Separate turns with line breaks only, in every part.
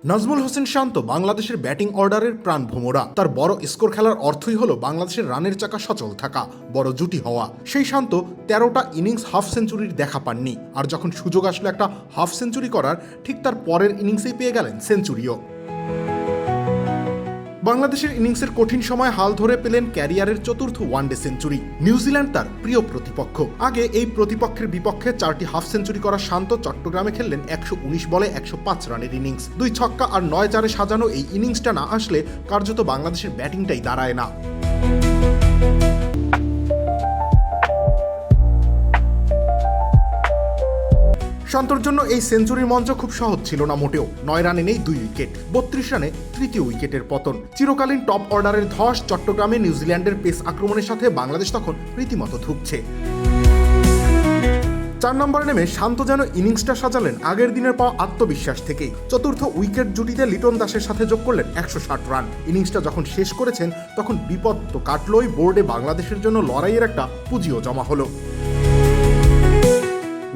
নাজমুল হোসেন শান্ত বাংলাদেশের ব্যাটিং অর্ডারের প্রাণভোমরা। তার বড় স্কোর খেলার অর্থই হলো বাংলাদেশের রানের চাকা সচল থাকা, বড় জুটি হওয়া। সেই শান্ত 13টা ইনিংস হাফ সেঞ্চুরির দেখা পাননি, আর যখন সুযোগ আসলো একটা হাফ সেঞ্চুরি করার, ঠিক তার পরের ইনিংসেই পেয়ে গেলেন সেঞ্চুরিও। বাংলাদেশের ইনিংসের কঠিন সময় হাল ধরে পেলেন ক্যারিয়ারের চতুর্থ ওয়ানডে সেঞ্চুরি। নিউজিল্যান্ড তার প্রিয় প্রতিপক্ষ। আগে এই প্রতিপক্ষের বিপক্ষে 4টি হাফ সেঞ্চুরি করা শান্ত চট্টগ্রামে খেললেন 119 বলে 105 রানের ইনিংস। 2 ছক্কা আর 9 চারে সাজানো এই ইনিংসটা না আসলে কার্যত বাংলাদেশের ব্যাটিংটাই দাঁড়ায় না। শান্তর জন্য এই সেঞ্চুরির মঞ্চ খুব সহজ ছিল না মোটেও। 9 রানে নেই 2 উইকেট, 32 রানে তৃতীয় উইকেটের পতন। চিরকালীন টপ অর্ডারের ধস চট্টগ্রামে নিউজিল্যান্ডের পেস আক্রমণের সাথে বাংলাদেশ তখন রীতিমতো ধুঁকছে। 4 নম্বরে নেমে শান্ত যেন ইনিংসটা সাজালেন আগের দিনের পাওয়া আত্মবিশ্বাস থেকেই। চতুর্থ উইকেট জুটিতে লিটন দাসের সাথে যোগ করলেন 160 রান। ইনিংসটা যখন শেষ করেছেন তখন বিপদ তো কাটলই, বোর্ডে বাংলাদেশের জন্য লড়াইয়ের একটা পুঁজিও জমা হলো।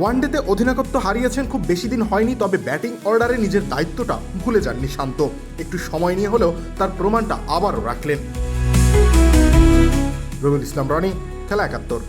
ওয়ানডেতে অধিনায়কত্ব হারিয়েছেন, খুব বেশি দিন হয়নি, তবে ব্যাটিং অর্ডারে নিজের দায়িত্বটা ভুলে যাননি শান্ত। একটু সময় নিয়ে হলেও তার প্রমাণটা আবারও রাখলেন। রবিউল ইসলাম রনি, খেলা 71।